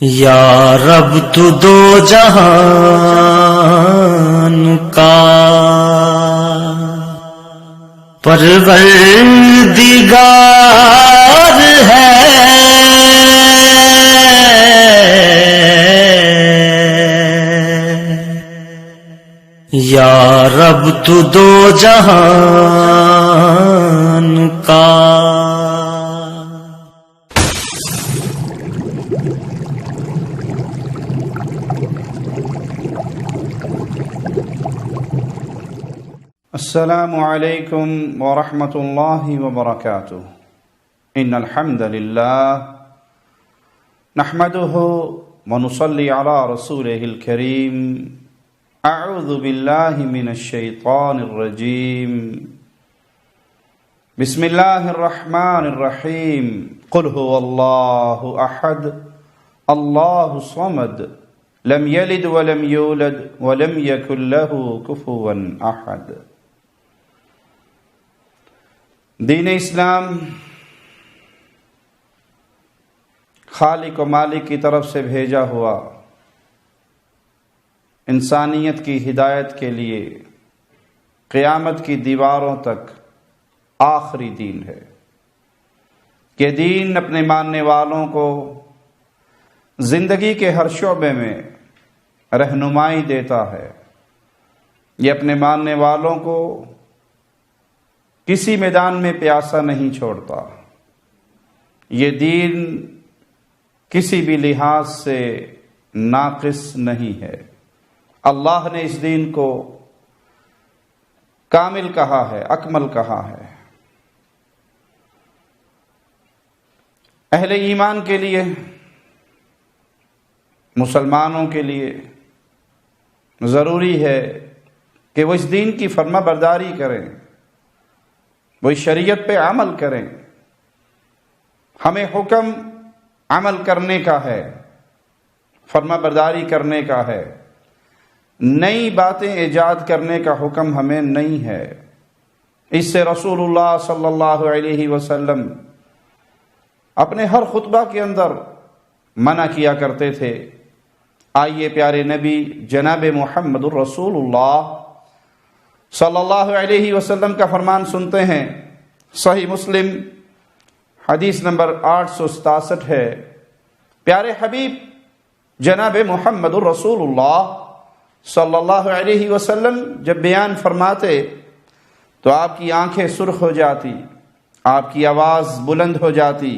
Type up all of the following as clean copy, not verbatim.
یا رب تو دو جہان کا پروردگار ہے، یا رب تو دو جہان کا۔ السلام علیکم ورحمۃ اللہ وبرکاتہ۔ ان الحمد للہ نحمده ونصلی علی رسولہ الکریم۔ اعوذ باللہ من الشیطان الرجیم۔ بسم اللہ الرحمن الرحیم۔ قل هو اللہ احد اللہ الصمد لم یلد ولم یولد ولم یکن له کفوا احد۔ دین اسلام خالق و مالک کی طرف سے بھیجا ہوا انسانیت کی ہدایت کے لیے قیامت کی دیواروں تک آخری دین ہے۔ یہ دین اپنے ماننے والوں کو زندگی کے ہر شعبے میں رہنمائی دیتا ہے۔ یہ اپنے ماننے والوں کو کسی میدان میں پیاسا نہیں چھوڑتا۔ یہ دین کسی بھی لحاظ سے ناقص نہیں ہے۔ اللہ نے اس دین کو کامل کہا ہے، اکمل کہا ہے۔ اہل ایمان کے لیے، مسلمانوں کے لیے ضروری ہے کہ وہ اس دین کی فرما برداری کریں، وہ شریعت پہ عمل کریں۔ ہمیں حکم عمل کرنے کا ہے، فرما برداری کرنے کا ہے، نئی باتیں ایجاد کرنے کا حکم ہمیں نہیں ہے۔ اس سے رسول اللہ صلی اللہ علیہ وسلم اپنے ہر خطبہ کے اندر منع کیا کرتے تھے۔ آئیے پیارے نبی جناب محمد الرسول اللہ صلی اللہ علیہ وسلم کا فرمان سنتے ہیں۔ صحیح مسلم حدیث نمبر 867 ہے۔ پیارے حبیب جناب محمد الرسول اللہ صلی اللہ علیہ وسلم جب بیان فرماتے تو آپ کی آنکھیں سرخ ہو جاتی، آپ کی آواز بلند ہو جاتی،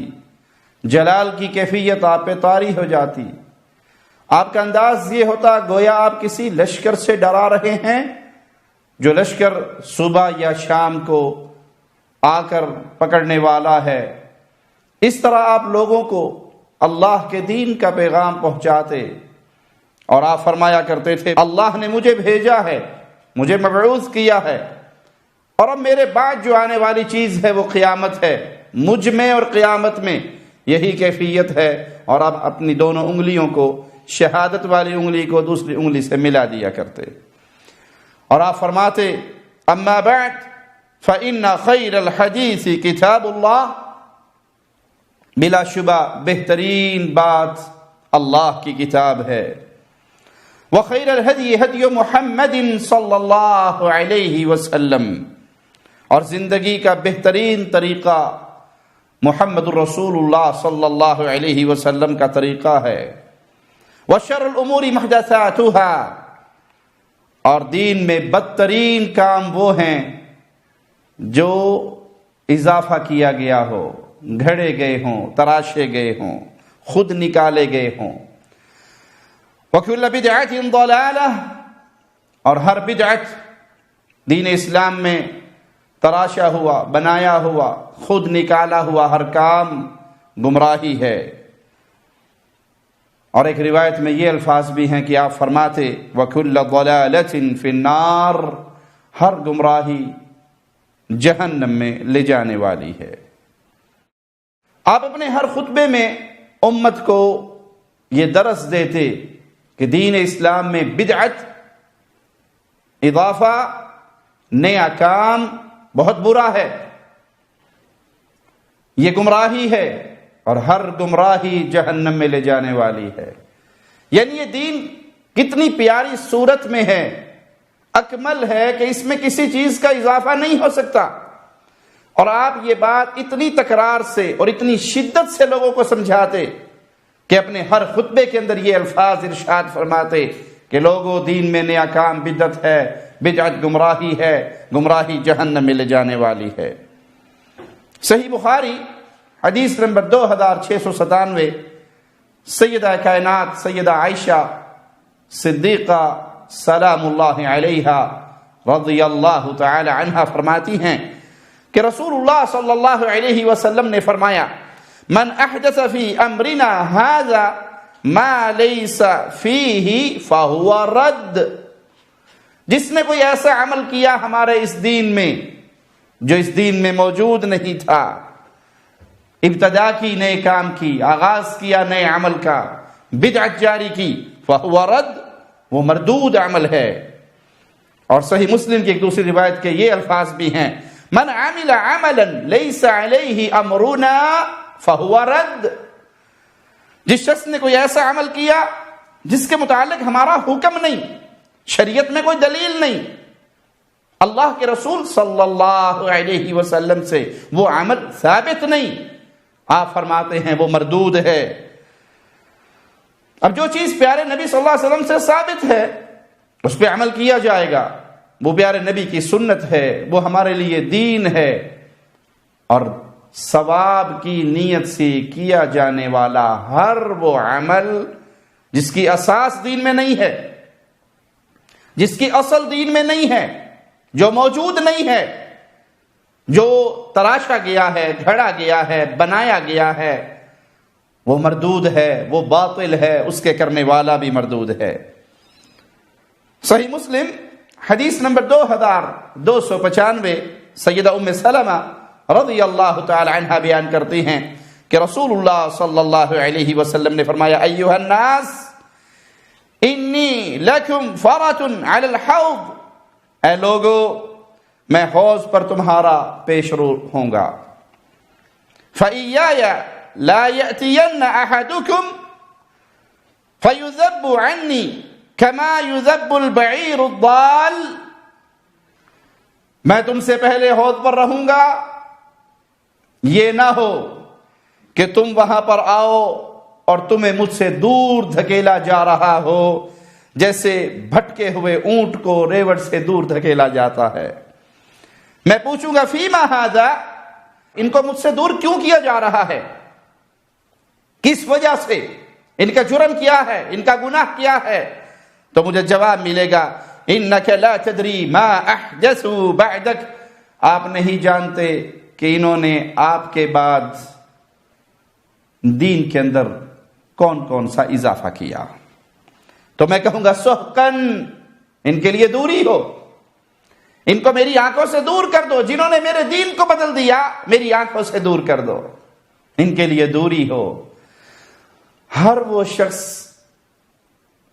جلال کی کیفیت آپ پہ طاری ہو جاتی۔ آپ کا انداز یہ ہوتا گویا آپ کسی لشکر سے ڈرا رہے ہیں، جو لشکر صبح یا شام کو آ کر پکڑنے والا ہے۔ اس طرح آپ لوگوں کو اللہ کے دین کا پیغام پہنچاتے، اور آپ فرمایا کرتے تھے اللہ نے مجھے بھیجا ہے، مجھے مبعوث کیا ہے، اور اب میرے بعد جو آنے والی چیز ہے وہ قیامت ہے۔ مجھ میں اور قیامت میں یہی کیفیت ہے۔ اور آپ اپنی دونوں انگلیوں کو، شہادت والی انگلی کو دوسری انگلی سے ملا دیا کرتے، اور آپ فرماتے اما بعد فإن خیر الحدیث کتاب اللہ۔ بلا شبہ بہترین بات اللہ کی کتاب ہے۔ وخیر الہدی ہدی محمد صلی اللہ علیہ وسلم، اور زندگی کا بہترین طریقہ محمد الرسول اللہ صلی اللہ علیہ وسلم کا طریقہ ہے۔ وشر الامور محدثاتها، اور دین میں بدترین کام وہ ہیں جو اضافہ کیا گیا ہو، گھڑے گئے ہوں، تراشے گئے ہوں، خود نکالے گئے ہوں۔ وَكُلَّ بِدْعَةٍ ضَلَالَةٍ، اور ہر بدعت دین اسلام میں تراشا ہوا، بنایا ہوا، خود نکالا ہوا ہر کام گمراہی ہے۔ اور ایک روایت میں یہ الفاظ بھی ہیں کہ آپ فرماتے وَكُلَّ ضَلَالَةٍ فِي النَّارِ، ہر گمراہی جہنم میں لے جانے والی ہے۔ آپ اپنے ہر خطبے میں امت کو یہ درس دیتے کہ دین اسلام میں بدعت، اضافہ، نیا کام بہت برا ہے، یہ گمراہی ہے، اور ہر گمراہی جہنم میں لے جانے والی ہے۔ یعنی یہ دین کتنی پیاری صورت میں ہے، اکمل ہے کہ اس میں کسی چیز کا اضافہ نہیں ہو سکتا۔ اور آپ یہ بات اتنی تکرار سے اور اتنی شدت سے لوگوں کو سمجھاتے کہ اپنے ہر خطبے کے اندر یہ الفاظ ارشاد فرماتے کہ لوگوں دین میں نیا کام بدعت ہے، بدعت گمراہی ہے، گمراہی جہنم میں لے جانے والی ہے۔ صحیح بخاری حدیث نمبر 2697، سیدہ کائنات سیدہ عائشہ صدیقہ سلام اللہ علیہا رضی اللہ تعالی عنہا فرماتی ہیں کہ رسول اللہ صلی اللہ علیہ وسلم نے فرمایا، من احدث فی امرنا ھذا ما لیس فیہ فہو رد، جس نے کوئی ایسا عمل کیا ہمارے اس دین میں جو اس دین میں موجود نہیں تھا، ابتدا کی نئے کام کی، آغاز کیا نئے عمل کا، بدعت جاری کی، فہو رد، وہ مردود عمل ہے۔ اور صحیح مسلم کی ایک دوسری روایت کے یہ الفاظ بھی ہیں، من عمل عملا لیس علیہ امرنا فہو رد، جس شخص نے کوئی ایسا عمل کیا جس کے متعلق ہمارا حکم نہیں، شریعت میں کوئی دلیل نہیں، اللہ کے رسول صلی اللہ علیہ وسلم سے وہ عمل ثابت نہیں، آپ فرماتے ہیں وہ مردود ہے۔ اب جو چیز پیارے نبی صلی اللہ علیہ وسلم سے ثابت ہے اس پہ عمل کیا جائے گا، وہ پیارے نبی کی سنت ہے، وہ ہمارے لیے دین ہے، اور ثواب کی نیت سے کیا جانے والا ہر وہ عمل جس کی اساس دین میں نہیں ہے، جس کی اصل دین میں نہیں ہے، جو موجود نہیں ہے، جو تراشا گیا ہے، گھڑا گیا ہے، بنایا گیا ہے، وہ مردود ہے، وہ باطل ہے، اس کے کرنے والا بھی مردود ہے۔ صحیح مسلم حدیث نمبر 2295، سیدہ ام سلمہ رضی اللہ تعالی عنہا بیان کرتی ہیں کہ رسول اللہ صلی اللہ علیہ وسلم نے فرمایا، ایھا الناس انی لکم فرۃ علی الحوض، اے لوگو میں حوض پر تمہارا پیش رو ہوں گا، فإیایا لا یأتین احدکم فیذب عنی کما یذب البعیر الضال، میں تم سے پہلے حوض پر رہوں گا، یہ نہ ہو کہ تم وہاں پر آؤ اور تمہیں مجھ سے دور دھکیلا جا رہا ہو جیسے بھٹکے ہوئے اونٹ کو ریوڑ سے دور دھکیلا جاتا ہے۔ میں پوچھوں گا فیما ھذا، ان کو مجھ سے دور کیوں کیا جا رہا ہے، کس وجہ سے، ان کا جرم کیا ہے، ان کا گناہ کیا ہے؟ تو مجھے جواب ملے گا، انک لا تدری ما احدثوا بعدک، آپ نہیں جانتے کہ انہوں نے آپ کے بعد دین کے اندر کون کون سا اضافہ کیا۔ تو میں کہوں گا سحقن، ان کے لیے دوری ہو، ان کو میری آنکھوں سے دور کر دو، جنہوں نے میرے دین کو بدل دیا میری آنکھوں سے دور کر دو، ان کے لیے دوری ہو۔ ہر وہ شخص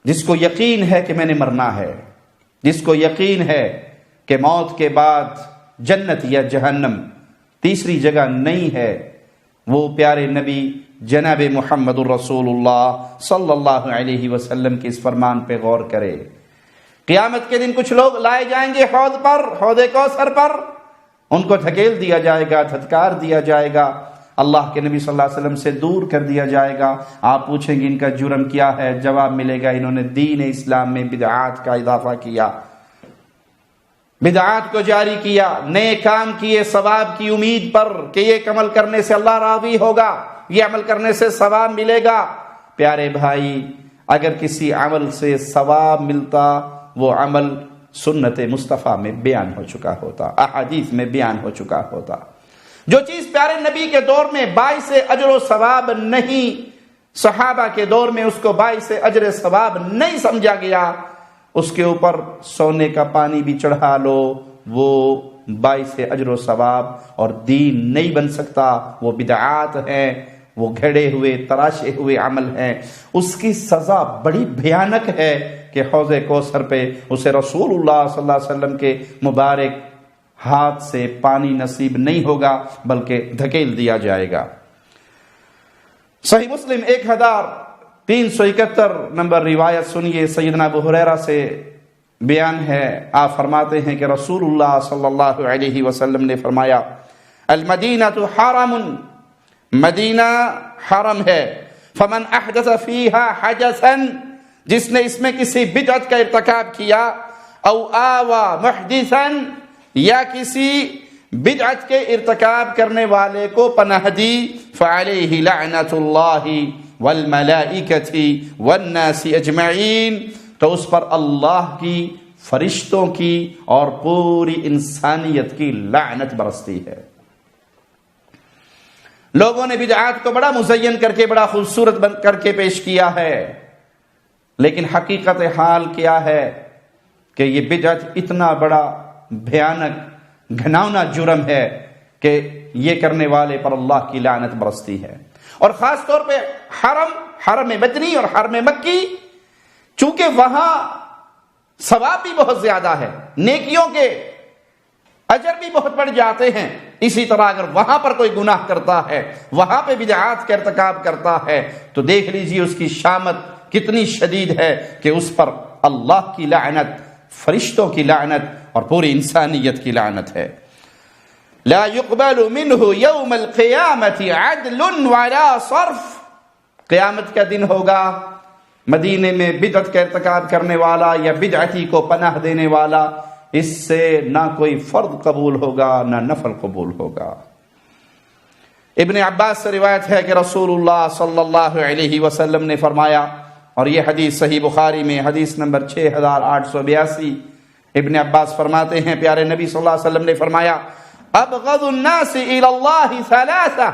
جس کو یقین ہے کہ میں نے مرنا ہے، جس کو یقین ہے کہ موت کے بعد جنت یا جہنم، تیسری جگہ نہیں ہے، وہ پیارے نبی جناب محمد الرسول اللہ صلی اللہ علیہ وسلم کے اس فرمان پہ غور کرے۔ قیامت کے دن کچھ لوگ لائے جائیں گے حوض پر، حوض کوثر پر، ان کو دھکیل دیا جائے گا، دھتکار دیا جائے گا، اللہ کے نبی صلی اللہ علیہ وسلم سے دور کر دیا جائے گا۔ آپ پوچھیں گے ان کا جرم کیا ہے؟ جواب ملے گا انہوں نے دین اسلام میں بدعات کا اضافہ کیا، بدعات کو جاری کیا، نئے کام کیے ثواب کی امید پر کہ یہ عمل کرنے سے اللہ راضی ہوگا، یہ عمل کرنے سے ثواب ملے گا۔ پیارے بھائی، اگر کسی عمل سے ثواب ملتا وہ عمل سنت مصطفیٰ میں بیان ہو چکا ہوتا، احادیث میں بیان ہو چکا ہوتا۔ جو چیز پیارے نبی کے دور میں باعث اجر و ثواب نہیں، صحابہ کے دور میں اس کو باعث اجر ثواب نہیں سمجھا گیا، اس کے اوپر سونے کا پانی بھی چڑھا لو، وہ باعث اجر و ثواب اور دین نہیں بن سکتا، وہ بدعات ہیں، وہ گھڑے ہوئے تراشے ہوئے عمل ہیں۔ اس کی سزا بڑی بھیانک ہے کہ حوض کوثر پہ اسے رسول اللہ صلی اللہ علیہ وسلم کے مبارک ہاتھ سے پانی نصیب نہیں ہوگا بلکہ دھکیل دیا جائے گا۔ صحیح مسلم 1371 نمبر روایت سنیے، سیدنا ابو ہریرہ سے بیان ہے، آپ فرماتے ہیں کہ رسول اللہ صلی اللہ علیہ وسلم نے فرمایا المدینہ حرم، مدینہ حرم ہے، فمن احدث فیہا حدثا، جس نے اس میں کسی بدعت کا ارتکاب کیا، او آوا محدثا، یا کسی بدعت کے ارتکاب کرنے والے کو پناہ دی، فعلیہ لعنت اللہ والملائکۃ والناس اجمعین، تو اس پر اللہ کی، فرشتوں کی اور پوری انسانیت کی لعنت برستی ہے۔ لوگوں نے بدعات کو بڑا مزین کر کے، بڑا خوبصورت بن کر کے پیش کیا ہے، لیکن حقیقت حال کیا ہے کہ یہ بدعت اتنا بڑا بھیانک گھناؤنا جرم ہے کہ یہ کرنے والے پر اللہ کی لعنت برستی ہے۔ اور خاص طور پہ حرم مدنی اور حرم مکی، چونکہ وہاں ثواب بھی بہت زیادہ ہے، نیکیوں کے اجر بھی بہت بڑھ جاتے ہیں، اسی طرح اگر وہاں پر کوئی گناہ کرتا ہے، وہاں پہ بدعات کا ارتکاب کرتا ہے، تو دیکھ لیجیے اس کی شامت کتنی شدید ہے کہ اس پر اللہ کی لعنت، فرشتوں کی لعنت اور پوری انسانیت کی لعنت ہے۔ لا يقبل منه يوم القیامت عدل ولا صرف، قیامت کا دن ہوگا، مدینے میں بدعت کا ارتکاب کرنے والا یا بدعتی کو پناہ دینے والا، اس سے نہ کوئی فرض قبول ہوگا نہ نفل قبول ہوگا۔ ابن عباس سے روایت ہے کہ رسول اللہ صلی اللہ علیہ وسلم نے فرمایا، اور یہ حدیث صحیح بخاری میں حدیث نمبر 6882، ابن عباس فرماتے ہیں پیارے نبی صلی اللہ علیہ وسلم نے فرمایا ابغض الناس الى اللہ ثلاثہ،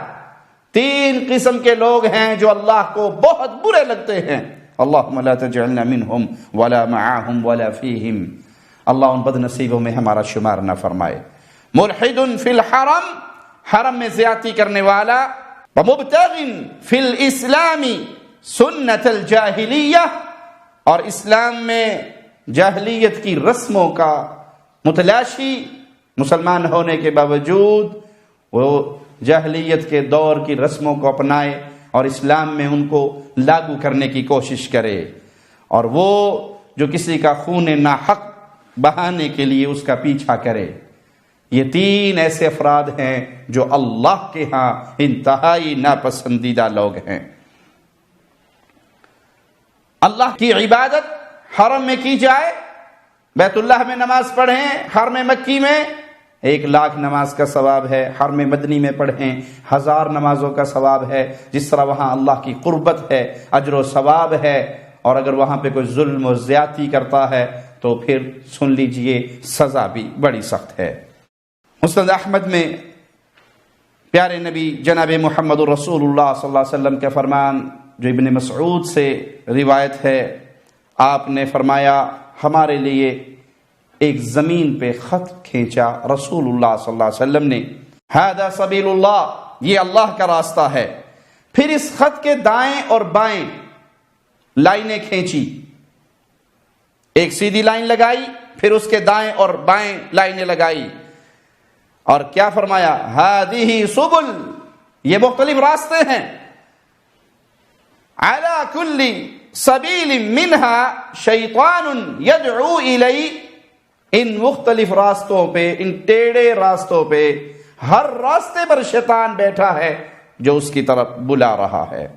3 قسم کے لوگ ہیں جو اللہ کو بہت برے لگتے ہیں، اللہم لا تجعلنا منہم ولا معاہم ولا فیہم، اللہ ان بد نصیبوں میں ہمارا شمار نہ فرمائے۔ ملحد فی الحرم، حرم میں زیادتی کرنے والا، ومبتغ فی الاسلام سنت الجاہلیہ، اور اسلام میں جاہلیت کی رسموں کا متلاشی، مسلمان ہونے کے باوجود وہ جاہلیت کے دور کی رسموں کو اپنائے اور اسلام میں ان کو لاگو کرنے کی کوشش کرے، اور وہ جو کسی کا خون ناحق بہانے کے لیے اس کا پیچھا کرے۔ یہ 3 ایسے افراد ہیں جو اللہ کے ہاں انتہائی ناپسندیدہ لوگ ہیں۔ اللہ کی عبادت حرم میں کی جائے، بیت اللہ میں نماز پڑھیں، حرم مکی میں 1,00,000 نماز کا ثواب ہے، حرم مدنی میں پڑھیں 1000 نمازوں کا ثواب ہے، جس طرح وہاں اللہ کی قربت ہے، اجر و ثواب ہے، اور اگر وہاں پہ کوئی ظلم و زیادتی کرتا ہے تو پھر سن لیجئے سزا بھی بڑی سخت ہے۔ مسند احمد میں پیارے نبی جناب محمد رسول اللہ صلی اللہ علیہ وسلم کا فرمان جو ابن مسعود سے روایت ہے، آپ نے فرمایا ہمارے لیے ایک زمین پہ خط کھینچا رسول اللہ صلی اللہ علیہ وسلم نے، ھذا سبیل اللہ، یہ اللہ کا راستہ ہے، پھر اس خط کے دائیں اور بائیں لائنیں کھینچی، ایک سیدھی لائن لگائی، پھر اس کے دائیں اور بائیں لائنیں لگائی، اور کیا فرمایا ھذہ سبل، یہ مختلف راستے ہیں، علی کل سبیل منہا شیطان یدعو الی، ان مختلف راستوں پہ، ان ٹیڑے راستوں پہ، ہر راستے پر شیطان بیٹھا ہے جو اس کی طرف بلا رہا ہے۔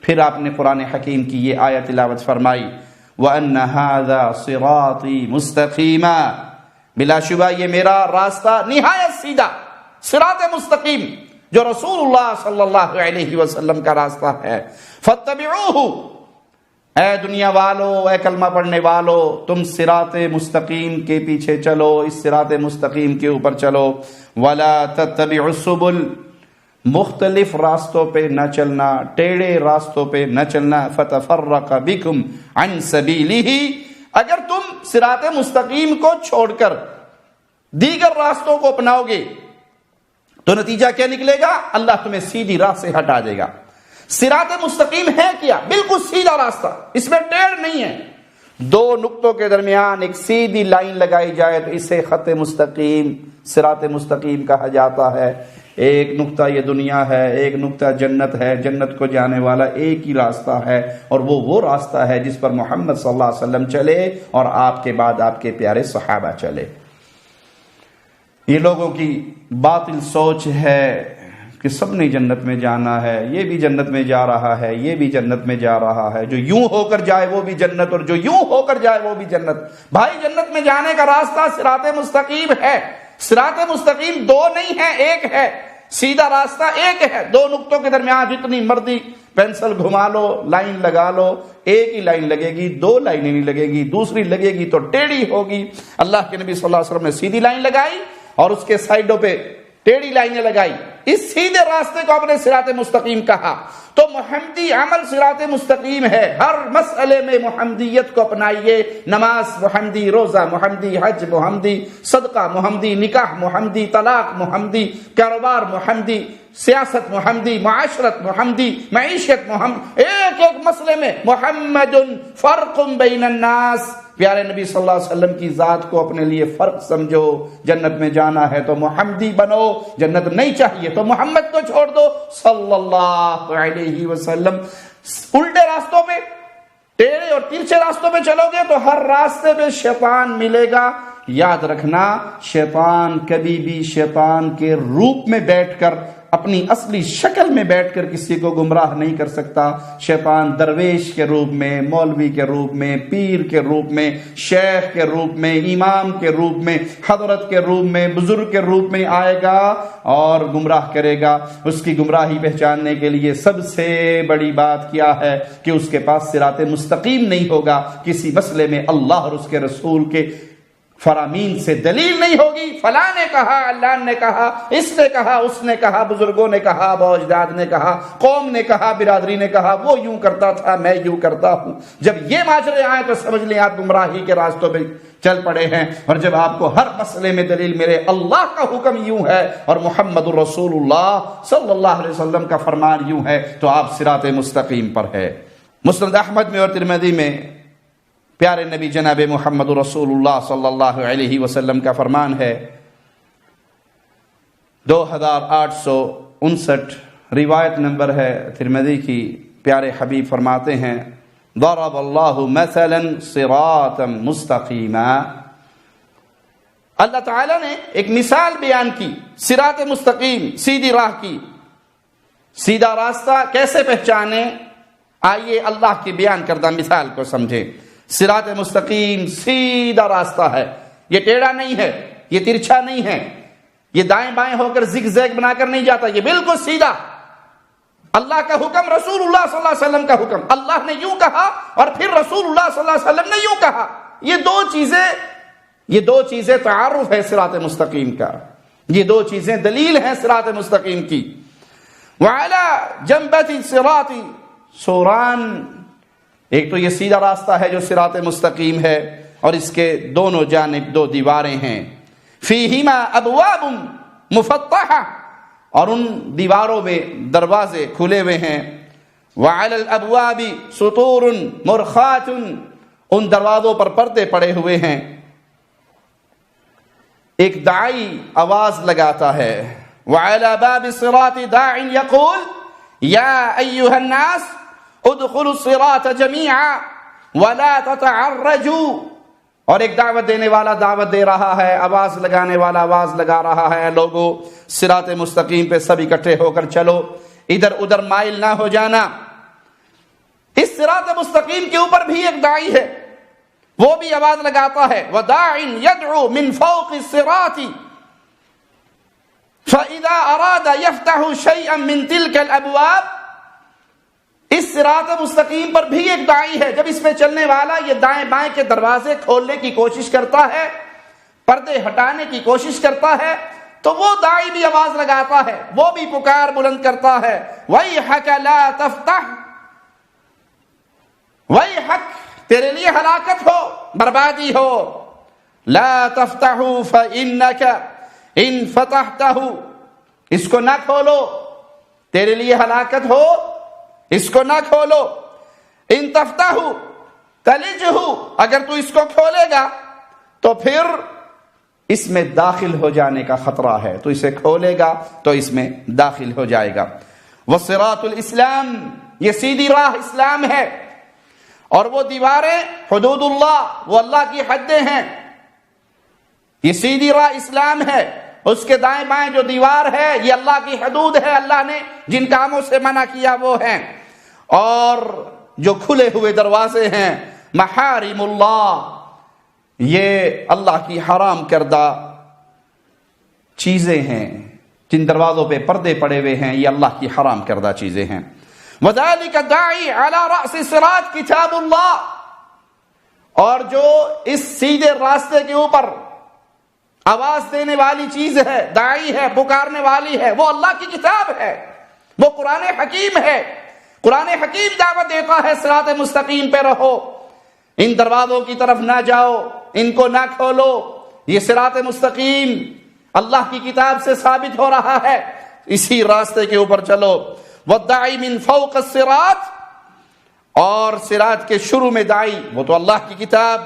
پھر آپ نے قرآن حکیم کی یہ آیت تلاوت فرمائی وَأَنَّ هَذَا صِرَاطِي مُسْتَقِيمًا، بلا شبہ یہ میرا راستہ نہایت سیدھا، صراط مستقیم، جو رسول اللہ صلی اللہ علیہ وسلم کا راستہ ہے، فَاتَّبِعُوهُ، اے دنیا والو، اے کلمہ پڑھنے والو، تم صراط مستقیم کے پیچھے چلو، اس صراط مستقیم کے اوپر چلو، وَلَا تَتَّبِعُوا السُّبُلَ، مختلف راستوں پہ نہ چلنا، ٹیڑے راستوں پہ نہ چلنا، فَتَفَرَّقَ بِكُمْ عَنْ سَبِيلِهِ، اگر تم صراط مستقیم کو چھوڑ کر دیگر راستوں کو اپناؤ گے تو نتیجہ کیا نکلے گا؟ اللہ تمہیں سیدھی راہ سے ہٹا دے گا۔ صراط مستقیم ہے کیا؟ بالکل سیدھا راستہ، اس میں ٹیڑھ نہیں ہے، 2 نقطوں کے درمیان ایک سیدھی لائن لگائی جائے تو اسے خط مستقیم، صراط مستقیم کہا جاتا ہے۔ ایک نقطہ یہ دنیا ہے، ایک نقطہ جنت ہے، جنت کو جانے والا ایک ہی راستہ ہے، اور وہ راستہ ہے جس پر محمد صلی اللہ علیہ وسلم چلے اور آپ کے بعد آپ کے پیارے صحابہ چلے۔ یہ لوگوں کی باطل سوچ ہے کہ سب نے جنت میں جانا ہے، یہ بھی جنت میں جا رہا ہے، یہ بھی جنت میں جا رہا ہے، جو یوں ہو کر جائے وہ بھی جنت، اور جو یوں ہو کر جائے وہ بھی جنت۔ بھائی جنت میں جانے کا راستہ صراط مستقیم ہے، صراط مستقیم دو نہیں ہے، ایک ہے، سیدھا راستہ ایک ہے، دو نقطوں کے درمیان جتنی مرضی پینسل گھما لو، لائن لگا لو، ایک ہی لائن لگے گی، دو لائنیں نہیں لگے گی، دوسری لگے گی تو ٹیڑھی ہوگی۔ اللہ کے نبی صلی اللہ علیہ وسلم نے سیدھی لائن لگائی اور اس کے سائڈوں پہ ٹیڑھی لائنیں لگائی، اس سیدھے راستے کو اپنے صراط مستقیم کہا۔ تو محمدی عمل صراط مستقیم ہے، ہر مسئلے میں محمدیت کو اپنائیے، نماز محمدی، روزہ محمدی، حج محمدی، صدقہ محمدی، نکاح محمدی، طلاق محمدی، کاروبار محمدی، سیاست محمدی، معاشرت محمدی، معیشت محمد، ایک ایک مسئلے میں محمد فرق بین الناس، پیارے نبی صلی اللہ علیہ وسلم کی ذات کو اپنے لیے فرق سمجھو۔ جنت میں جانا ہے تو محمدی بنو، جنت نہیں چاہیے تو محمد کو چھوڑ دو صلی اللہ علیہ وسلم۔ الٹے راستوں پہ، ٹیڑھے اور ترچھے راستوں پہ چلو گے تو ہر راستے پہ شیطان ملے گا۔ یاد رکھنا، شیطان کبھی بھی شیطان کے روپ میں بیٹھ کر، اپنی اصلی شکل میں بیٹھ کر کسی کو گمراہ نہیں کر سکتا۔ شیطان درویش کے روپ میں، مولوی کے روپ میں، پیر کے روپ میں، شیخ کے روپ میں، امام کے روپ میں، حضرت کے روپ میں، بزرگ کے روپ میں آئے گا اور گمراہ کرے گا۔ اس کی گمراہی پہچاننے کے لیے سب سے بڑی بات کیا ہے کہ اس کے پاس صراط مستقیم نہیں ہوگا، کسی مسئلے میں اللہ اور اس کے رسول کے فرامین سے دلیل نہیں ہوگی۔ فلاں نے کہا، اللہ نے کہا، اس نے کہا، اس نے کہا، بزرگوں نے کہا، آباء و اجداد نے کہا، قوم نے کہا، برادری نے کہا، وہ یوں کرتا تھا، میں یوں کرتا ہوں۔ جب یہ ماجرے آئے تو سمجھ لیں آپ گمراہی کے راستوں پہ چل پڑے ہیں۔ اور جب آپ کو ہر مسئلے میں دلیل میرے اللہ کا حکم یوں ہے اور محمد الرسول اللہ صلی اللہ علیہ وسلم کا فرمان یوں ہے تو آپ صراط مستقیم پر ہے۔ مسند احمد میں اور ترمذی میں پیارے نبی جناب محمد رسول اللہ صلی اللہ علیہ وسلم کا فرمان ہے، 2859 روایت نمبر ہے ترمذی کی۔ پیارے حبیب فرماتے ہیں، ضرب اللہ مثلا صراطا مستقیما، اللہ تعالیٰ نے ایک مثال بیان کی صراط مستقیم، سیدھی راہ کی۔ سیدھا راستہ کیسے پہچانے؟ آئیے اللہ کی بیان کردہ مثال کو سمجھیں۔ صراط مستقیم سیدھا راستہ ہے، یہ ٹیڑھا نہیں ہے، یہ ترچھا نہیں ہے، یہ دائیں بائیں ہو کر زگ زیگ بنا کر نہیں جاتا، یہ بالکل سیدھا۔ اللہ کا حکم، رسول اللہ صلی اللہ علیہ وسلم کا حکم، اللہ نے یوں کہا اور پھر رسول اللہ صلی اللہ علیہ وسلم نے یوں کہا، یہ دو چیزیں تعارف ہے صراط مستقیم کا، یہ دو چیزیں دلیل ہیں صراط مستقیم کی۔ وعلی جنبۃ الصراط سوران، ایک تو یہ سیدھا راستہ ہے جو صراط مستقیم ہے اور اس کے دونوں جانب دو دیواریں ہیں، فیہما ابواب مفتحہ، اور ان دیواروں میں دروازے کھلے ہوئے ہیں، وعلی الابواب سطور مرخات، ان دروازوں پر پردے پڑے ہوئے ہیں۔ ایک داعی آواز لگاتا ہے، وعلی باب الصراط داع یقول یا ایھا الناس ادخلوا الصراط جميعا ولا تتعرجوا، اور ایک دعوت دینے والا دعوت دے رہا ہے، آواز لگانے والا آواز لگا رہا ہے، لوگوں صراط مستقیم پہ سب اکٹھے ہو کر چلو، ادھر ادھر مائل نہ ہو جانا۔ اس صراط مستقیم کے اوپر بھی ایک داعی ہے، وہ بھی آواز لگاتا ہے، وداع يدعو من فوق الصراط فاذا اراد يفتح شيئا من تلك الابواب، اس صراط مستقیم پر بھی ایک داعی ہے، جب اس میں چلنے والا یہ دائیں بائیں کے دروازے کھولنے کی کوشش کرتا ہے، پردے ہٹانے کی کوشش کرتا ہے، تو وہ داعی بھی آواز لگاتا ہے، وہ بھی پکار بلند کرتا ہے، وَيْحَكَ لَا تَفْتَحْ، وَيْحَكَ تیرے لیے ہلاکت ہو، بربادی ہو، لَا تَفْتَحُ فَإِنَّكَ إِن فَتَحْتَهُ، اس کو نہ کھولو، تیرے لیے ہلاکت ہو، اس کو نہ کھولو، ان تفتحو تلجہو، اگر تو اس کو کھولے گا تو پھر اس میں داخل ہو جانے کا خطرہ ہے، تو اسے کھولے گا تو اس میں داخل ہو جائے گا۔ وصراط الاسلام، یہ سیدھی راہ اسلام ہے، اور وہ دیواریں حدود اللہ، وہ اللہ کی حدیں ہیں۔ یہ سیدھی راہ اسلام ہے، اس کے دائیں بائیں جو دیوار ہے یہ اللہ کی حدود ہے، اللہ نے جن کاموں سے منع کیا وہ ہیں، اور جو کھلے ہوئے دروازے ہیں محارم اللہ، یہ اللہ کی حرام کردہ چیزیں ہیں، جن دروازوں پہ پردے پڑے ہوئے ہیں یہ اللہ کی حرام کردہ چیزیں ہیں۔ وَذَلِكَ الدَّاعِي عَلَى رَأْسِ الصِّرَاطِ کتاب اللہ، اور جو اس سیدھے راستے کے اوپر آواز دینے والی چیز ہے، داعی ہے، پکارنے والی ہے، وہ اللہ کی کتاب ہے، وہ قرآن حکیم ہے۔ قرآن حکیم دعوت دیتا ہے صراط مستقیم پہ رہو، ان دروازوں کی طرف نہ جاؤ، ان کو نہ کھولو، یہ صراط مستقیم اللہ کی کتاب سے ثابت ہو رہا ہے، اسی راستے کے اوپر چلو۔ وَالدَّاعِي مِن فَوْقَ الصِّرَاطِ، اور صراط کے شروع میں داعی وہ تو اللہ کی کتاب،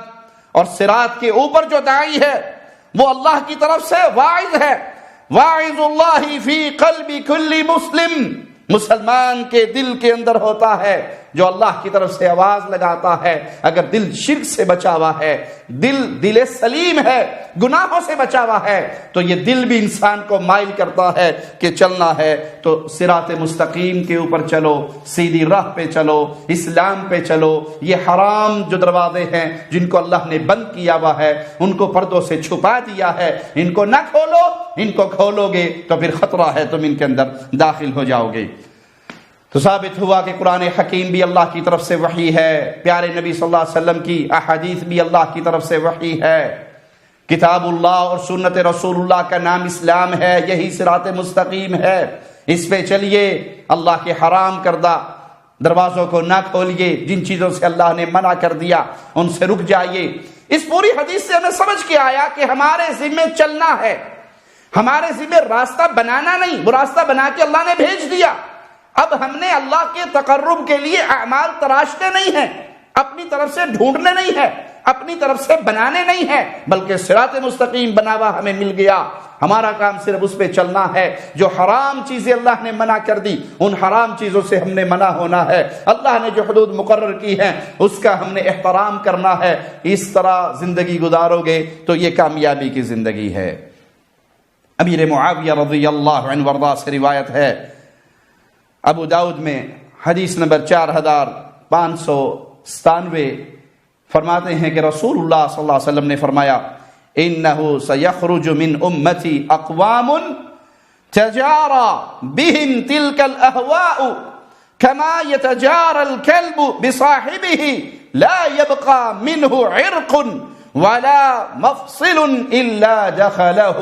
اور صراط کے اوپر جو داعی ہے وہ اللہ کی طرف سے واعظ ہے۔ واعظ اللہ فی قلب کل مسلم، مسلمان کے دل کے اندر ہوتا ہے جو اللہ کی طرف سے آواز لگاتا ہے۔ اگر دل شرک سے بچا ہوا ہے، دل سلیم ہے، گناہوں سے بچا ہوا ہے، تو یہ دل بھی انسان کو مائل کرتا ہے کہ چلنا ہے تو صراط مستقیم کے اوپر چلو، سیدھی راہ پہ چلو، اسلام پہ چلو۔ یہ حرام جو دروازے ہیں جن کو اللہ نے بند کیا ہوا ہے، ان کو پردوں سے چھپا دیا ہے، ان کو نہ کھولو، ان کو کھولو گے تو پھر خطرہ ہے تم ان کے اندر داخل ہو جاؤ گے۔ تو ثابت ہوا کہ قرآن حکیم بھی اللہ کی طرف سے وحی ہے، پیارے نبی صلی اللہ علیہ وسلم کی احادیث بھی اللہ کی طرف سے وحی ہے۔ کتاب اللہ اور سنت رسول اللہ کا نام اسلام ہے، یہی صراط مستقیم ہے، اس پہ چلیے۔ اللہ کے حرام کردہ دروازوں کو نہ کھولیے، جن چیزوں سے اللہ نے منع کر دیا ان سے رک جائیے۔ اس پوری حدیث سے ہمیں سمجھ کے آیا کہ ہمارے ذمہ چلنا ہے، ہمارے ذمہ راستہ بنانا نہیں، وہ راستہ بنا کے اللہ نے بھیج دیا۔ اب ہم نے اللہ کے تقرب کے لیے اعمال تراشنے نہیں ہیں، اپنی طرف سے ڈھونڈنے نہیں ہے، اپنی طرف سے بنانے نہیں ہے، بلکہ صراط مستقیم بنا ہوا ہمیں مل گیا۔ ہمارا کام صرف اس پہ چلنا ہے۔ جو حرام چیزیں اللہ نے منع کر دی، ان حرام چیزوں سے ہم نے منع ہونا ہے۔ اللہ نے جو حدود مقرر کی ہیں اس کا ہم نے احترام کرنا ہے۔ اس طرح زندگی گزارو گے تو یہ کامیابی کی زندگی ہے۔ امیر معاویہ رضی اللہ عنہ وارضاہ سے روایت ہے، ابو داؤد میں حدیث نمبر 4597 فرماتے ہیں کہ رسول اللہ صلی اللہ علیہ وسلم نے فرمایا، انه سيخرج من امتي اقوام تجارى بهم تلك الاهواء كما يتجارى الكلب بصاحبه لا يبقى منه عرق ولا مفصل الا دخله۔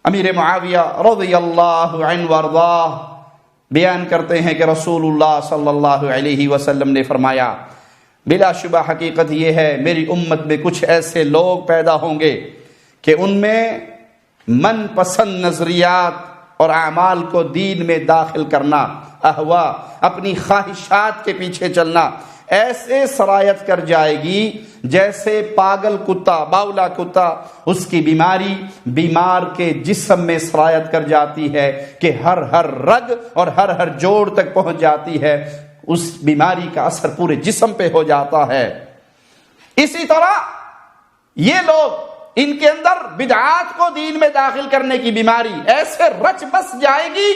امیر معاویہ رضی اللہ عنہ وارضاہ بیان کرتے ہیں کہ رسول اللہ صلی اللہ علیہ وسلم نے فرمایا، بلا شبہ حقیقت یہ ہے میری امت میں کچھ ایسے لوگ پیدا ہوں گے کہ ان میں من پسند نظریات اور اعمال کو دین میں داخل کرنا، احوا، اپنی خواہشات کے پیچھے چلنا ایسے سرایت کر جائے گی جیسے پاگل کتا، باولا کتا، اس کی بیماری بیمار کے جسم میں سرایت کر جاتی ہے کہ ہر رگ اور ہر جوڑ تک پہنچ جاتی ہے، اس بیماری کا اثر پورے جسم پہ ہو جاتا ہے۔ اسی طرح یہ لوگ، ان کے اندر بدعات کو دین میں داخل کرنے کی بیماری ایسے رچ بس جائے گی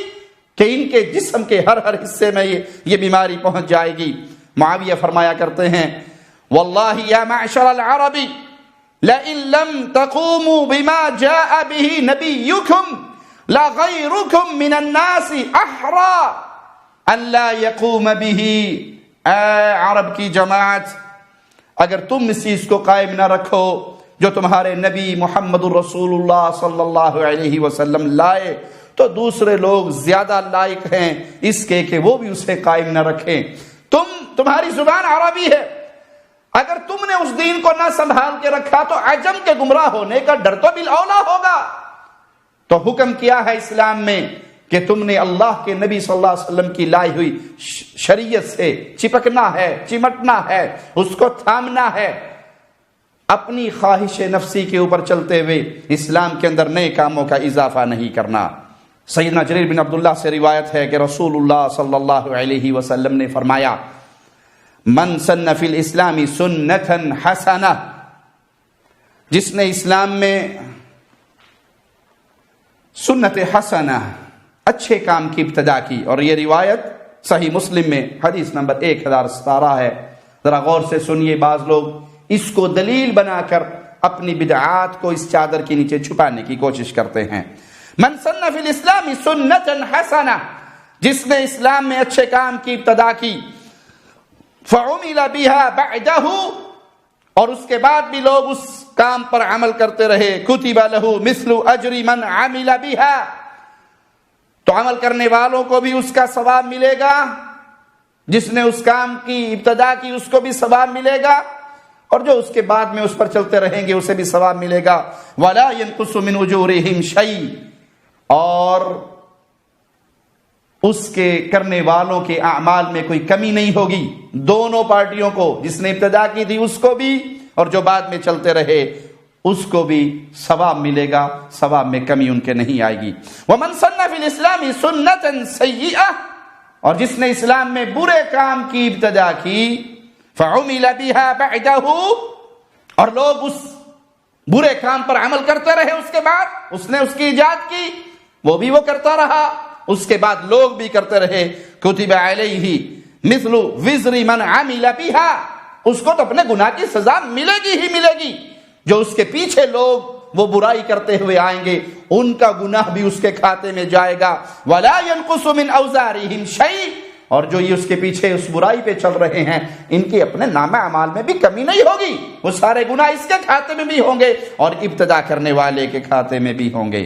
کہ ان کے جسم کے ہر حصے میں یہ بیماری پہنچ جائے گی۔ معاویہ فرمایا کرتے ہیں، واللہ یا معشر العرب لئن لم تقوموا بما جاء به نبیکم لغیرکم من الناس احرى ان لا يقوم به۔ اے عرب کی جماعت، اگر تم اس چیز کو قائم نہ رکھو جو تمہارے نبی محمد الرسول اللہ صلی اللہ علیہ وسلم لائے، تو دوسرے لوگ زیادہ لائق ہیں اس کے کہ وہ بھی اسے قائم نہ رکھیں۔ تمہاری زبان عربی ہے، اگر تم نے اس دین کو نہ سنبھال کے رکھا تو عجم کے گمراہ ہونے کا ڈر تو بالاولیٰ ہوگا۔ تو حکم کیا ہے اسلام میں کہ تم نے اللہ کے نبی صلی اللہ علیہ وسلم کی لائی ہوئی شریعت سے چپکنا ہے، چمٹنا ہے، اس کو تھامنا ہے۔ اپنی خواہش نفسی کے اوپر چلتے ہوئے اسلام کے اندر نئے کاموں کا اضافہ نہیں کرنا۔ سیدنا جریر بن عبداللہ سے روایت ہے کہ رسول اللہ صلی اللہ علیہ وسلم نے فرمایا من سن فی الاسلام سنتا حسنہ، جس نے اسلام میں سنت حسنہ اچھے کام کی ابتدا کی، اور یہ روایت صحیح مسلم میں حدیث نمبر 1017 ہے۔ ذرا غور سے سنیے، بعض لوگ اس کو دلیل بنا کر اپنی بدعات کو اس چادر کے نیچے چھپانے کی کوشش کرتے ہیں۔ من سن فی الاسلام سنتا حسنہ، جس نے اسلام میں اچھے کام کی ابتدا کی، فعمل بها بعدہ، اور اس کے بعد بھی لوگ اس کام پر عمل کرتے رہے، کتب له مثل اجر من عمل بها، تو عمل کرنے والوں کو بھی اس کا ثواب ملے گا، جس نے اس کام کی ابتدا کی اس کو بھی ثواب ملے گا، اور جو اس کے بعد میں اس پر چلتے رہیں گے اسے بھی ثواب ملے گا۔ ولا ينقص من اجورهم شيء، اور اس کے کرنے والوں کے اعمال میں کوئی کمی نہیں ہوگی، دونوں پارٹیوں کو، جس نے ابتدا کی تھی اس کو بھی اور جو بعد میں چلتے رہے اس کو بھی ثواب ملے گا، ثواب میں کمی ان کے نہیں آئے گی۔ ومن سن فی الاسلام سنتا سیئہ، اور جس نے اسلام میں برے کام کی ابتدا کی، فعمل بها بعدہ، اور لوگ اس برے کام پر عمل کرتے رہے، اس کے بعد اس نے اس کی ایجاد کی، وہ بھی وہ کرتا رہا، اس کے بعد لوگ بھی کرتے رہے، کتب علیہ مثل وزر من عمل بها، اس کو تو اپنے گناہ کی سزا ملے گی ہی ملے گی، جو اس کے پیچھے لوگ وہ برائی کرتے ہوئے آئیں گے ان کا گناہ بھی اس کے کھاتے میں جائے گا۔ ولا ينقص من اوزارهم شيء، اور جو یہ اس کے پیچھے اس برائی پہ چل رہے ہیں ان کے اپنے نامہ اعمال میں بھی کمی نہیں ہوگی، وہ سارے گناہ اس کے کھاتے میں بھی ہوں گے اور ابتدا کرنے والے کے کھاتے میں بھی ہوں گے۔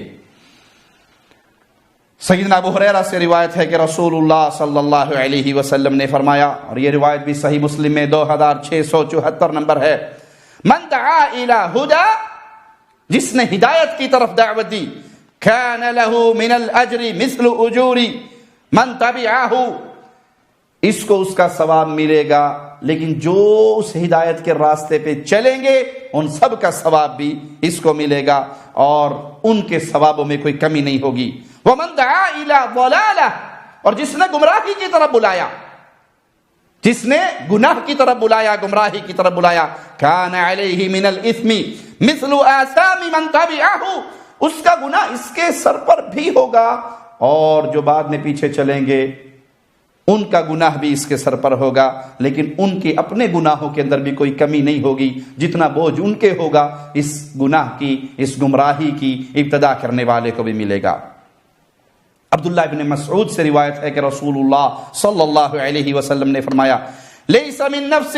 سیدنا ابو ہریرہ سے روایت ہے کہ رسول اللہ صلی اللہ علیہ وسلم نے فرمایا، اور یہ روایت بھی صحیح مسلم میں 2674 نمبر ہے، من دعا الی ہدی، جس نے ہدایت کی طرف دعوت دی، کان له من الاجر مثل اجور من تبعہ، اس کو اس کا ثواب ملے گا، لیکن جو اس ہدایت کے راستے پہ چلیں گے ان سب کا ثواب بھی اس کو ملے گا اور ان کے ثوابوں میں کوئی کمی نہیں ہوگی۔ ومن دعا الی ضلالہ، اور جس نے گمراہی کی طرف بلایا، جس نے گناہ کی طرف بلایا، گمراہی کی طرف بلایا، کان علیہ من الاثم مثل آثام من تبعہ، اس کا گناہ اس کے سر پر بھی ہوگا اور جو بعد میں پیچھے چلیں گے ان کا گناہ بھی اس کے سر پر ہوگا، لیکن ان کے اپنے گناہوں کے اندر بھی کوئی کمی نہیں ہوگی، جتنا بوجھ ان کے ہوگا اس گناہ کی، اس گمراہی کی ابتدا کرنے والے کو بھی ملے گا۔ عبداللہ ابن مسعود سے روایت ہے کہ رسول اللہ صلی اللہ علیہ وسلم نے فرمایا، لیس من نفس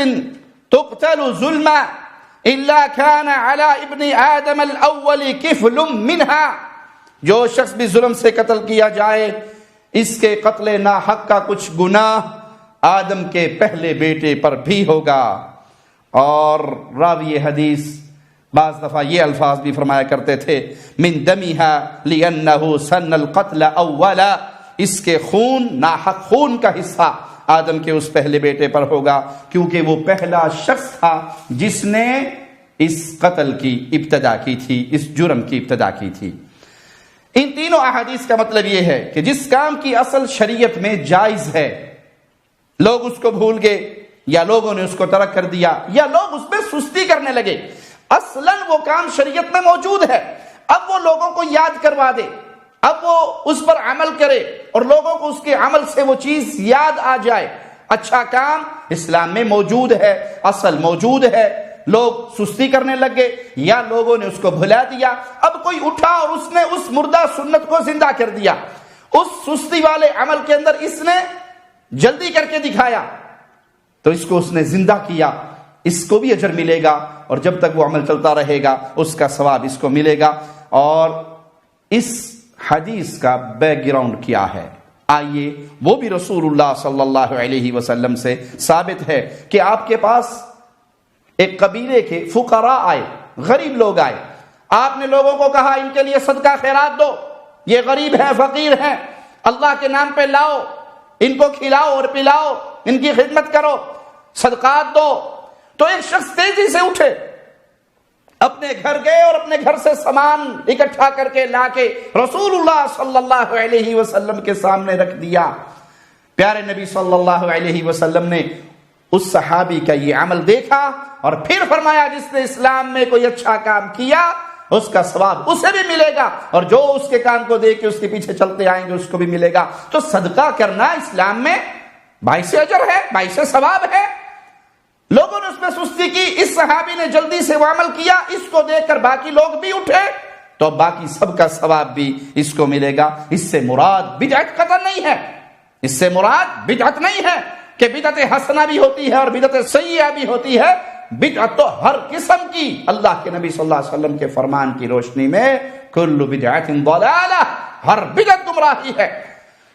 تقتل ظلما الا كان على ابن آدم الاول کفل منها، جو شخص بھی ظلم سے قتل کیا جائے اس کے قتل ناحق کا کچھ گناہ آدم کے پہلے بیٹے پر بھی ہوگا۔ اور راوی حدیث بعض دفعہ یہ الفاظ بھی فرمایا کرتے تھے، من دمها لأنه سن القتل اولا، اس کے خون، ناحق خون کا حصہ آدم کے اس پہلے بیٹے پر ہوگا، کیونکہ وہ پہلا شخص تھا جس نے اس قتل کی ابتدا کی تھی، اس جرم کی ابتدا کی تھی۔ ان تینوں احادیث کا مطلب یہ ہے کہ جس کام کی اصل شریعت میں جائز ہے، لوگ اس کو بھول گئے یا لوگوں نے اس کو ترک کر دیا یا لوگ اس میں سستی کرنے لگے، اصلاً وہ کام شریعت میں موجود ہے، اب وہ لوگوں کو یاد کروا دے، اب وہ اس پر عمل کرے اور لوگوں کو اس کے عمل سے وہ چیز یاد آ جائے، اچھا کام اسلام میں موجود ہے، اصل موجود ہے، لوگ سستی کرنے لگے یا لوگوں نے اس کو بھلا دیا، اب کوئی اٹھا اور اس نے اس مردہ سنت کو زندہ کر دیا، اس سستی والے عمل کے اندر اس نے جلدی کر کے دکھایا تو اس کو اس نے زندہ کیا، اس کو بھی اجر ملے گا اور جب تک وہ عمل چلتا رہے گا اس کا ثواب اس کو ملے گا۔ اور اس حدیث کا بیک گراؤنڈ کیا ہے؟ آئیے وہ بھی رسول اللہ صلی اللہ علیہ وسلم سے ثابت ہے کہ آپ کے پاس ایک قبیلے کے فقراء آئے، غریب لوگ آئے، آپ نے لوگوں کو کہا ان کے لیے صدقہ خیرات دو، یہ غریب ہیں، فقیر ہیں، اللہ کے نام پہ لاؤ، ان کو کھلاؤ اور پلاؤ، ان کی خدمت کرو، صدقات دو۔ تو ایک شخص تیزی سے اٹھے اپنے گھر گئے اور اپنے گھر سے سامان اکٹھا کر کے لا کے رسول اللہ صلی اللہ علیہ وسلم کے سامنے رکھ دیا۔ پیارے نبی صلی اللہ علیہ وسلم نے اس صحابی کا یہ عمل دیکھا اور پھر فرمایا جس نے اسلام میں کوئی اچھا کام کیا اس کا ثواب اسے بھی ملے گا، اور جو اس کے کام کو دیکھ کے اس کے پیچھے چلتے آئیں گے اس کو بھی ملے گا۔ تو صدقہ کرنا اسلام میں باعث اجر ہے، باعث ثواب ہے۔ لوگوں نے اس میں سستی کی، اس صحابی نے جلدی سے وہ عمل کیا، اس کو دیکھ کر باقی لوگ بھی اٹھے تو باقی سب کا ثواب بھی اس کو ملے گا۔ اس سے مراد بدعت قطعا نہیں ہے، اس سے مراد بدعت نہیں ہے کہ بدعت حسنہ بھی ہوتی ہے اور بدعت سیئہ بھی ہوتی ہے۔ بدعت تو ہر قسم کی، اللہ کے نبی صلی اللہ علیہ وسلم کے فرمان کی روشنی میں کل بدعت ضلالہ، ہر بدعت گمراہی ہے۔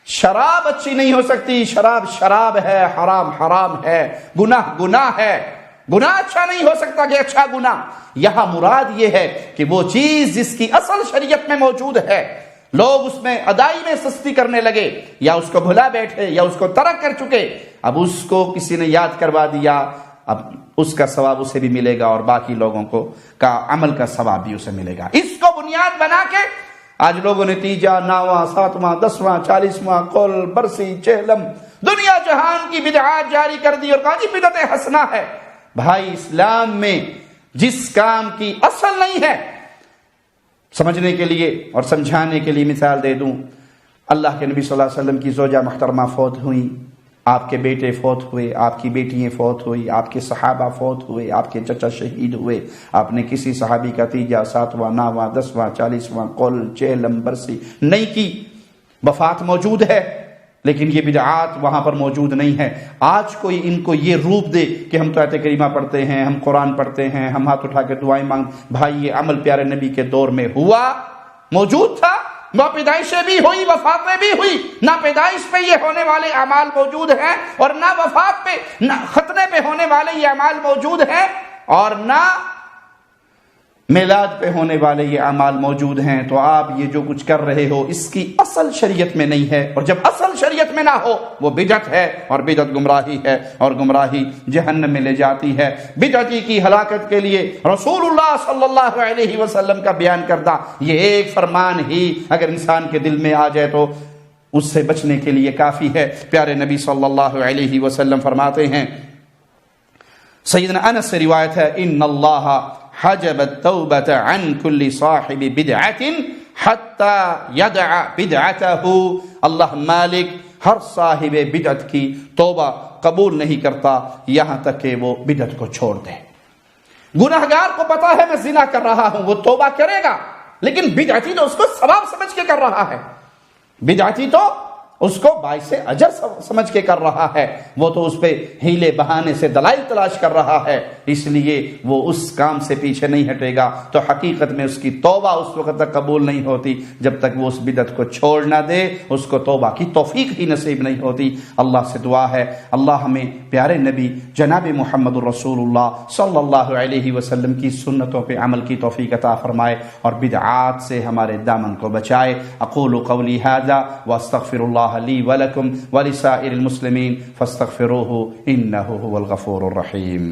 شراب اچھی نہیں ہو سکتی، شراب شراب ہے، حرام حرام ہے، گناہ گناہ ہے، گناہ اچھا نہیں ہو سکتا کہ اچھا گناہ۔ یہاں مراد یہ ہے کہ وہ چیز جس کی اصل شریعت میں موجود ہے، لوگ اس میں ادائی میں سستی کرنے لگے یا اس کو بھلا بیٹھے یا اس کو ترک کر چکے، اب اس کو کسی نے یاد کروا دیا، اب اس کا ثواب اسے بھی ملے گا اور باقی لوگوں کو کا عمل کا ثواب بھی اسے ملے گا۔ اس کو بنیاد بنا کے آج لوگوں نے تیجا، ناواں، ساتواں، 10واں، 40واں، قول، برسی، چہلم، دنیا جہان کی بدعات جاری کر دی اور کہا جی بدعت حسنہ ہے۔ بھائی اسلام میں جس کام کی اصل نہیں ہے، سمجھنے کے لیے اور سمجھانے کے لیے مثال دے دوں، اللہ کے نبی صلی اللہ علیہ وسلم کی زوجہ محترمہ فوت ہوئی، آپ کے بیٹے فوت ہوئے، آپ کی بیٹیاں فوت ہوئی، آپ کے صحابہ فوت ہوئے، آپ کے چچا شہید ہوئے، آپ نے کسی صحابی کا تیجا، 7واں، 9واں، 10واں، 40واں، قول، چہلم، برسی نہیں کی، وفات موجود ہے لیکن یہ بدعات وہاں پر موجود نہیں ہے۔ آج کوئی ان کو یہ روپ دے کہ ہم تو آیت کریمہ پڑھتے ہیں، ہم قرآن پڑھتے ہیں، ہم ہاتھ اٹھا کے دعائیں مانگ، بھائی یہ عمل پیارے نبی کے دور میں ہوا، موجود تھا، نہ پیدائشیں بھی ہوئی، وفاتیں بھی ہوئی، نہ پیدائش پہ یہ ہونے والے اعمال موجود ہیں اور نہ وفات پہ، نہ ختنے پہ ہونے والے یہ اعمال موجود ہیں اور نہ میلاد پہ ہونے والے یہ اعمال موجود ہیں۔ تو آپ یہ جو کچھ کر رہے ہو اس کی اصل شریعت میں نہیں ہے، اور جب اصل شریعت میں نہ ہو وہ بدعت ہے، اور بدعت گمراہی ہے، اور گمراہی جہنم میں لے جاتی ہے۔ بدعتی کی ہلاکت کے لیے رسول اللہ صلی اللہ علیہ وسلم کا بیان کردہ یہ ایک فرمان ہی اگر انسان کے دل میں آ جائے تو اس سے بچنے کے لیے کافی ہے۔ پیارے نبی صلی اللہ علیہ وسلم فرماتے ہیں، سیدنا انس سے روایت ہے، ان اللہ حجب التوبة عن كل صاحب بدعة حتى يدع بدعته، اللہ مالک ہر صاحب بدعت کی توبہ قبول نہیں کرتا یہاں تک کہ وہ بدعت کو چھوڑ دے۔ گناہگار کو پتا ہے میں زنا کر رہا ہوں، وہ توبہ کرے گا، لیکن بدعتی تو اس کو ثواب سمجھ کے کر رہا ہے، بدعتی تو اس کو باعث اجر سمجھ کے کر رہا ہے، وہ تو اس پہ ہیلے بہانے سے دلائل تلاش کر رہا ہے، اس لیے وہ اس کام سے پیچھے نہیں ہٹے گا۔ تو حقیقت میں اس کی توبہ اس وقت تک قبول نہیں ہوتی جب تک وہ اس بدعت کو چھوڑ نہ دے، اس کو توبہ کی توفیق ہی نصیب نہیں ہوتی۔ اللہ سے دعا ہے اللہ ہمیں پیارے نبی جناب محمد الرسول اللہ صلی اللہ علیہ وسلم کی سنتوں پہ عمل کی توفیق عطا فرمائے اور بدعات سے ہمارے دامن کو بچائے۔ اقول قولی ھذا واستغفر اللہ لی ولکم ولسائر المسلمین فاستغفروہ انہ هو الغفور الرحیم۔